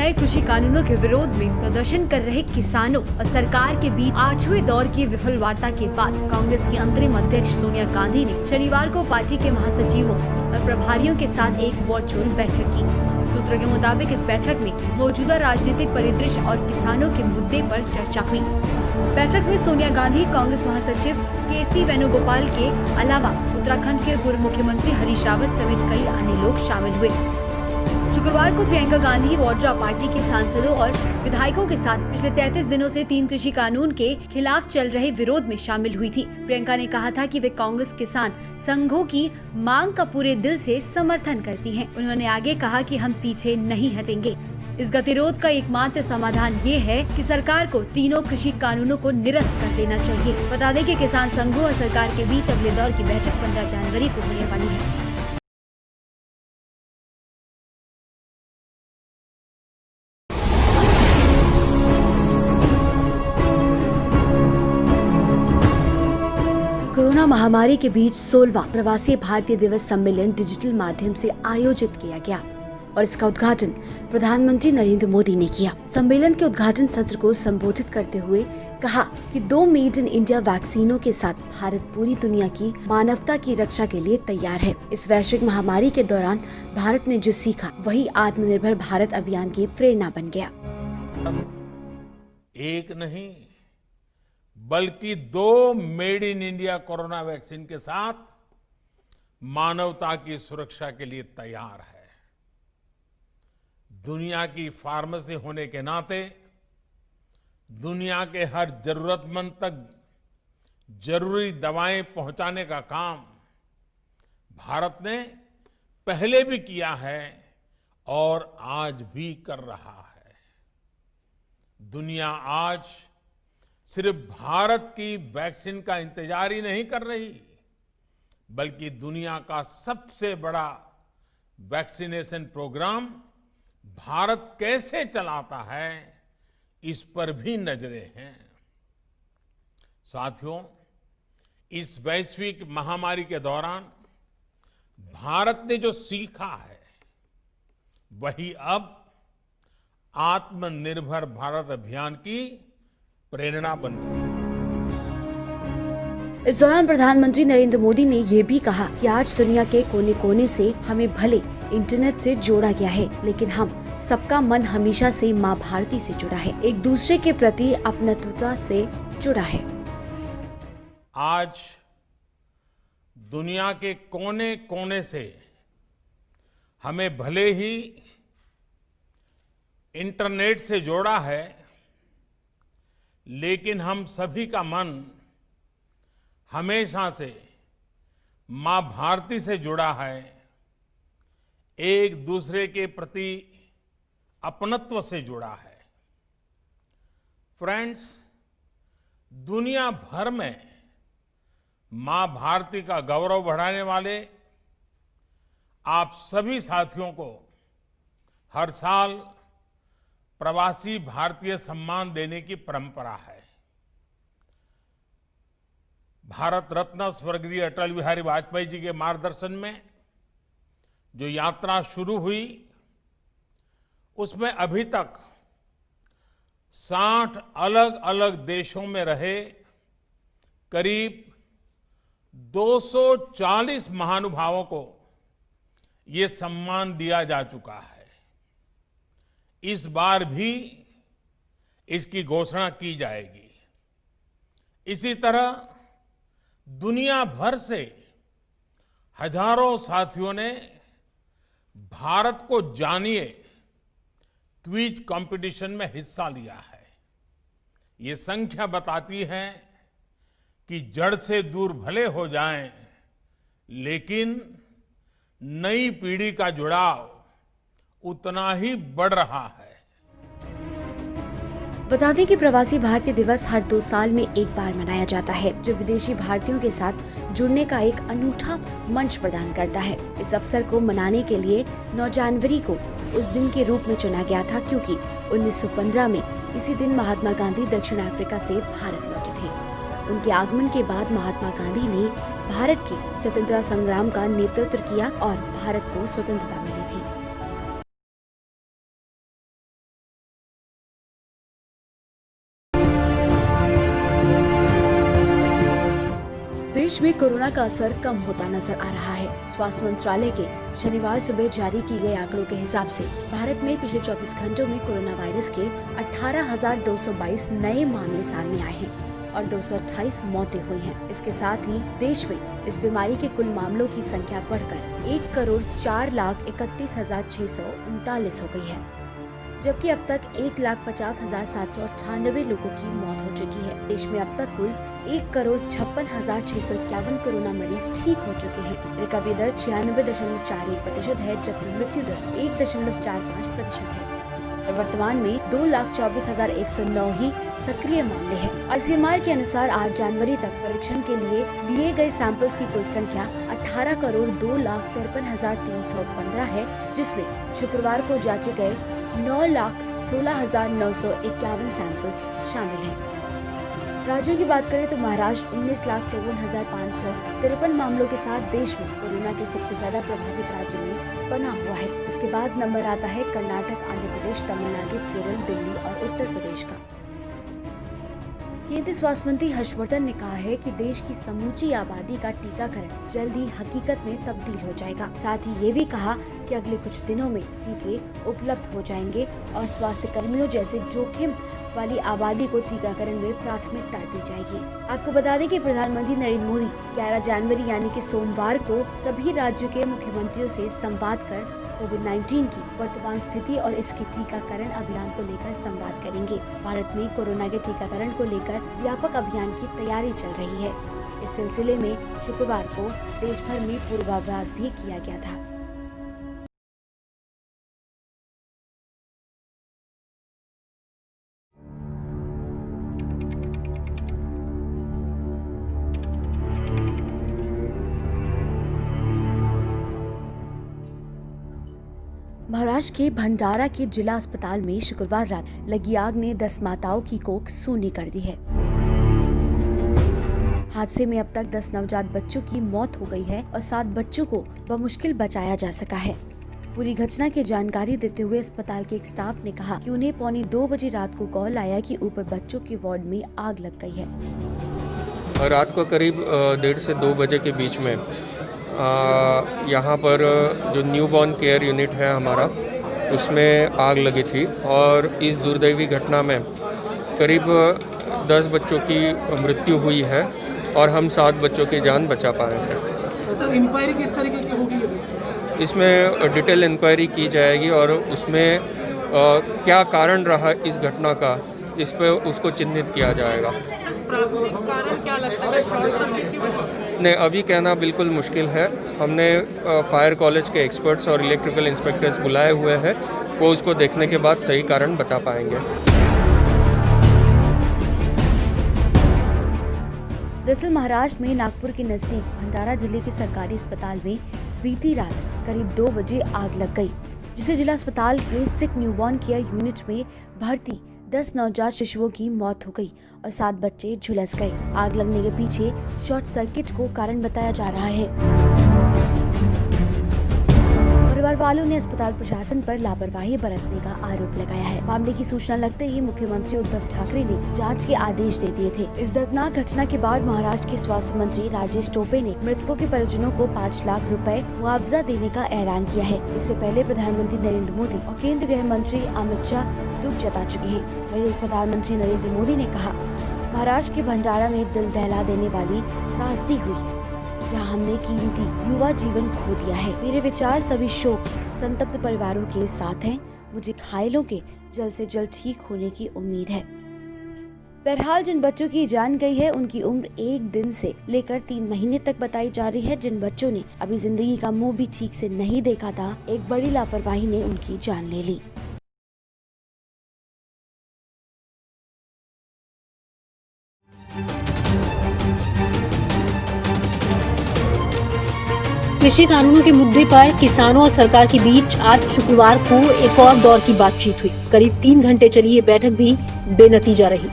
नए कृषि कानूनों के विरोध में प्रदर्शन कर रहे किसानों और सरकार के बीच 8वें दौर की विफल वार्ता के बाद कांग्रेस की अंतरिम अध्यक्ष सोनिया गांधी ने शनिवार को पार्टी के महासचिवों और प्रभारियों के साथ एक वर्चुअल बैठक की। सूत्रों के मुताबिक इस बैठक में मौजूदा राजनीतिक परिदृश्य और किसानों के मुद्दे पर चर्चा हुई। बैठक में सोनिया गांधी, कांग्रेस महासचिव के.सी. वेणुगोपाल के अलावा उत्तराखंड के पूर्व मुख्यमंत्री हरीश रावत समेत कई अन्य लोग शामिल हुए। शुक्रवार को प्रियंका गांधी वाड्रा पार्टी के सांसदों और विधायकों के साथ पिछले 33 दिनों से 3 कृषि कानून के खिलाफ चल रहे विरोध में शामिल हुई थी। प्रियंका ने कहा था कि वे कांग्रेस किसान संघों की मांग का पूरे दिल से समर्थन करती हैं। उन्होंने आगे कहा कि हम पीछे नहीं हटेंगे। इस गतिरोध का एकमात्र समाधान ये है कि सरकार को तीनों कृषि कानूनों को निरस्त कर देना चाहिए। बता दें कि किसान संघों और सरकार के बीच अगले दौर की बैठक 15 जनवरी को होने वाली है। कोरोना महामारी के बीच 16वां प्रवासी भारतीय दिवस सम्मेलन डिजिटल माध्यम से आयोजित किया गया और इसका उद्घाटन प्रधानमंत्री नरेंद्र मोदी ने किया। सम्मेलन के उद्घाटन सत्र को संबोधित करते हुए कहा कि 2 मेड इन इंडिया वैक्सीनों के साथ भारत पूरी दुनिया की मानवता की रक्षा के लिए तैयार है। इस वैश्विक महामारी के दौरान भारत ने जो सीखा वही आत्मनिर्भर भारत अभियान की प्रेरणा बन गया। एक नहीं बल्कि 2 made in India corona vaccine के साथ मानवता की सुरक्षा के लिए तैयार है। दुनिया की फार्मेसी होने के नाते दुनिया के हर जरूरतमंद तक जरूरी दवाएं पहुंचाने का काम भारत ने पहले भी किया है और आज भी कर रहा है। दुनिया आज सिर्फ भारत की वैक्सीन का इंतजार ही नहीं कर रही, बल्कि दुनिया का सबसे बड़ा वैक्सीनेशन प्रोग्राम भारत कैसे चलाता है, इस पर भी नजरें हैं। साथियों, इस वैश्विक महामारी के दौरान भारत ने जो सीखा है, वही अब आत्मनिर्भर भारत अभियान की प्रेरणा बन गई। इस दौरान प्रधानमंत्री नरेंद्र मोदी ने ये भी कहा कि आज दुनिया के कोने कोने से हमें भले इंटरनेट से जोड़ा गया है, लेकिन हम सबका मन हमेशा से माँ भारती से जुड़ा है, एक दूसरे के प्रति अपनत्वता से जुड़ा है। आज दुनिया के कोने कोने से हमें भले ही इंटरनेट से जोड़ा है, लेकिन हम सभी का मन हमेशा से मां भारती से जुड़ा है, एक दूसरे के प्रति अपनत्व से जुड़ा है। फ्रेंड्स, दुनिया भर में मां भारती का गौरव बढ़ाने वाले आप सभी साथियों को हर साल प्रवासी भारतीय सम्मान देने की परंपरा है। भारत रत्न स्वर्गीय अटल बिहारी वाजपेयी जी के मार्गदर्शन में जो यात्रा शुरू हुई, उसमें अभी तक 60 अलग अलग देशों में रहे करीब 240 महानुभावों को ये सम्मान दिया जा चुका है। इस बार भी इसकी घोषणा की जाएगी। इसी तरह दुनिया भर से हजारों साथियों ने भारत को जानिए क्विज कंपटीशन में हिस्सा लिया है। ये संख्या बताती है कि जड़ से दूर भले हो जाएं, लेकिन नई पीढ़ी का जुड़ाव उतना ही बढ़ रहा है। बता दें कि प्रवासी भारतीय दिवस हर 2 साल में एक बार मनाया जाता है, जो विदेशी भारतीयों के साथ जुड़ने का एक अनूठा मंच प्रदान करता है। इस अवसर को मनाने के लिए 9 जनवरी को उस दिन के रूप में चुना गया था, क्योंकि 1915 में इसी दिन महात्मा गांधी दक्षिण अफ्रीका से भारत लौटे थे। उनके आगमन के बाद महात्मा गांधी ने भारत के स्वतंत्रता संग्राम का नेतृत्व किया और भारत को स्वतंत्रता मिली थी। देश में कोरोना का असर कम होता नजर आ रहा है। स्वास्थ्य मंत्रालय के शनिवार सुबह जारी की गए आंकड़ों के हिसाब से भारत में पिछले 24 घंटों में कोरोना वायरस के 18,222 नए मामले सामने आए हैं और 228 मौतें हुई हैं। इसके साथ ही देश में इस बीमारी के कुल मामलों की संख्या बढ़कर 1,04,31,639 हो गई है, जबकि अब तक 1,50,798 लोगों की मौत हो चुकी है। देश में अब तक कुल 1,56,651 कोरोना मरीज ठीक हो चुके हैं। रिकवरी दर 96.41% है, जबकि मृत्यु दर 1.45% है। वर्तमान में 2,24,109 ही सक्रिय मामले हैं। ICMR के अनुसार 8 जनवरी तक परीक्षण के लिए गए सैंपल्स की कुल संख्या 18,02,53,315 है, जिसमें शुक्रवार को जांचे गए 9,16,951 सैंपल्स शामिल हैं। राज्यों की बात करें तो महाराष्ट्र 19,54,553 मामलों के साथ देश में कोरोना के सबसे ज्यादा प्रभावित राज्य में बना हुआ है। इसके बाद नंबर आता है कर्नाटक, आंध्र प्रदेश, तमिलनाडु, केरल, दिल्ली और उत्तर प्रदेश का। केंद्रीय स्वास्थ्य मंत्री हर्षवर्धन ने कहा है कि देश की समूची आबादी का टीकाकरण जल्द ही हकीकत में तब्दील हो जाएगा। साथ ही ये भी कहा कि अगले कुछ दिनों में टीके उपलब्ध हो जाएंगे और स्वास्थ्य कर्मियों जैसे जोखिम वाली आबादी को टीकाकरण में प्राथमिकता दी जाएगी। आपको बता दें कि प्रधानमंत्री नरेंद्र मोदी 11 जनवरी यानी कि सोमवार को सभी राज्यों के मुख्यमंत्रियों से संवाद कर कोविड-19 की वर्तमान स्थिति और इसके टीकाकरण अभियान को लेकर संवाद करेंगे। भारत में कोरोना के टीकाकरण को लेकर व्यापक अभियान की तैयारी चल रही है। इस सिलसिले में शुक्रवार को देश भर में पूर्वाभ्यास भी किया गया था। महाराष्ट्र के भंडारा के जिला अस्पताल में शुक्रवार रात लगी आग ने 10 माताओं की कोख सूनी कर दी है। हादसे में अब तक 10 नवजात बच्चों की मौत हो गई है और 7 बच्चों को बमुश्किल बचाया जा सका है। पूरी घटना की जानकारी देते हुए अस्पताल के एक स्टाफ ने कहा कि उन्हें 1:45 बजे रात को कॉल आया कि ऊपर बच्चों के वार्ड में आग लग गई है। रात को करीब 1:30 से 2 बजे के बीच में यहाँ पर जो न्यूबॉर्न केयर यूनिट है हमारा, उसमें आग लगी थी और इस दुर्दैवी घटना में करीब 10 बच्चों की मृत्यु हुई है और हम 7 बच्चों की जान बचा पाए हैं। सर, इंक्वायरी किस तरीके की होगी? इसमें डिटेल इंक्वायरी की जाएगी और उसमें क्या कारण रहा इस घटना का, इस पर उसको चिन्हित किया जाएगा। कारण क्या लगता है? नहीं, अभी कहना बिल्कुल मुश्किल है। हमने फायर कॉलेज के एक्सपर्ट्स और इलेक्ट्रिकल इंस्पेक्टर्स बुलाए हुए हैं, वो उसको देखने के बाद सही कारण बता पाएंगे। दरअसल महाराष्ट्र में नागपुर के नजदीक भंडारा जिले के सरकारी अस्पताल में बीती रात करीब 2 बजे आग लग गई, जिसे जिला अस्पताल के सिक न्यूबॉर्न केयर यूनिट में भर्ती 10 नवजात शिशुओं की मौत हो गई और 7 बच्चे झुलस गए। आग लगने के पीछे शॉर्ट सर्किट को कारण बताया जा रहा है। परिवार वालों ने अस्पताल प्रशासन पर लापरवाही बरतने का आरोप लगाया है। मामले की सूचना लगते ही मुख्यमंत्री उद्धव ठाकरे ने जांच के आदेश दे दिए थे। इस दर्दनाक घटना के बाद महाराष्ट्र के स्वास्थ्य मंत्री राजेश टोपे ने मृतकों के परिजनों को 5 लाख रुपए मुआवजा देने का ऐलान किया है। इससे पहले प्रधानमंत्री नरेंद्र मोदी और केंद्रीय गृह मंत्री अमित शाह दुख जता चुके हैं। वहीं प्रधानमंत्री नरेंद्र मोदी ने कहा, महाराष्ट्र के भंडारा में दिल दहला देने वाली त्रासदी हुई, जहां हमने कीमती युवा जीवन खो दिया है। मेरे विचार सभी शोक संतप्त परिवारों के साथ हैं। मुझे घायलों के जल्द से जल्द ठीक होने की उम्मीद है। बहरहाल जिन बच्चों की जान गई है, उनकी उम्र 1 दिन से लेकर 3 महीने तक बताई जा रही है। जिन बच्चों ने अभी जिंदगी का मुंह भी ठीक से नहीं देखा था, एक बड़ी लापरवाही ने उनकी जान ले ली। कृषि कानूनों के मुद्दे पर किसानों और सरकार के बीच आज शुक्रवार को एक और दौर की बातचीत हुई। करीब 3 घंटे चली ये बैठक भी बेनतीजा रही।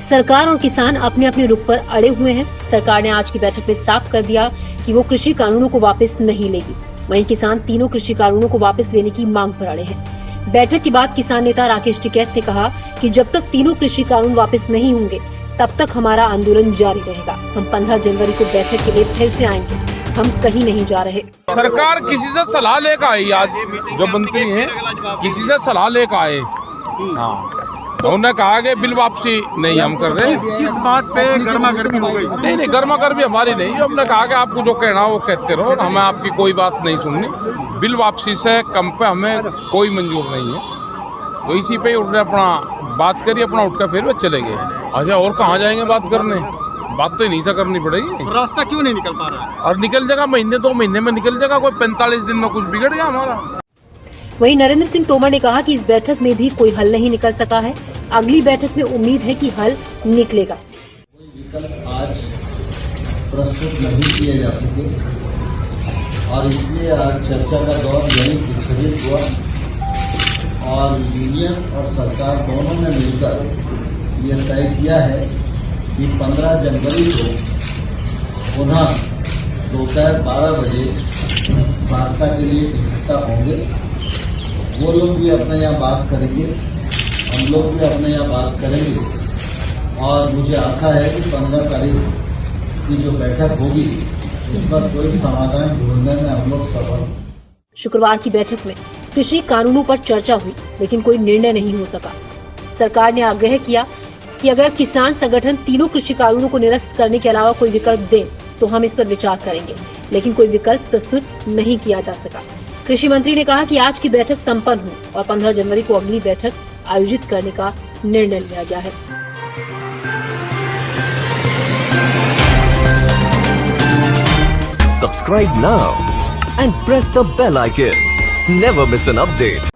सरकार और किसान अपने अपने रुख पर अड़े हुए हैं। सरकार ने आज की बैठक में साफ कर दिया कि वो कृषि कानूनों को वापस नहीं लेगी। वहीं किसान तीनों कृषि कानूनों को वापस लेने की मांग पर अड़े हैं। बैठक के बाद किसान नेता राकेश टिकैत ने कहा कि जब तक तीनों कृषि कानून वापस नहीं होंगे, तब तक हमारा आंदोलन जारी रहेगा। हम 15 जनवरी को बैठक के लिए फिर से आएंगे। हम कहीं नहीं जा रहे। सरकार किसी से सलाह लेकर आई, आज जो मंत्री हैं किसी से सलाह लेकर आए। हाँ, उन्होंने कहा कि बिल वापसी नहीं हम कर रहे। किस बात पे गर्मा गर्मी हो गई? नहीं, गर्मा गर्मी हमारी नहीं। हमने कहा कि आपको जो कहना हो वो कहते रहो, हमें आपकी कोई बात नहीं सुननी। बिल वापसी से कम पे हमें कोई मंजूर नहीं है। तो इसी पे उन्होंने अपना बात करी, अपना उठ कर फिर वे चले गए। अच्छा, और कहाँ जाएंगे बात करने? बात तो इन्हीं से करनी पड़ेगी। रास्ता क्यों नहीं निकल पा रहा है? और निकल जाएगा, महीने 2 महीने में निकल जाएगा। कोई 45 दिन में कुछ बिगड़ गया हमारा। वहीं नरेंद्र सिंह तोमर ने कहा कि इस बैठक में भी कोई हल नहीं निकल सका है। अगली बैठक में उम्मीद है कि हल निकलेगा। कोई विकल्प आज प्रस्तुत नहीं किए जा सके और इसलिए आज चर्चा का दौर यही स्थगित हुआ और यूनियन और सरकार दोनों ने मिलकर यह तय किया है कि 15 जनवरी को पुनः दोपहर 12 बजे वार्ता के लिए इकट्ठा होंगे। वो लोग भी अपने यहाँ बात करेंगे, हम लोग भी अपने यहाँ बात करेंगे और मुझे आशा है कि 15 तारीख की जो बैठक होगी उस पर कोई समाधान ढूंढने में हम लोग सफल। शुक्रवार की बैठक में कृषि कानूनों पर चर्चा हुई, लेकिन कोई निर्णय नहीं हो सका। सरकार ने आग्रह किया कि अगर किसान संगठन तीनों कृषि कानूनों को निरस्त करने के अलावा कोई विकल्प दे तो हम इस पर विचार करेंगे, लेकिन कोई विकल्प प्रस्तुत नहीं किया जा सका। कृषि मंत्री ने कहा कि आज की बैठक संपन्न हुई और 15 जनवरी को अगली बैठक आयोजित करने का निर्णय लिया गया है। Subscribe now and press the bell icon. Never miss an update.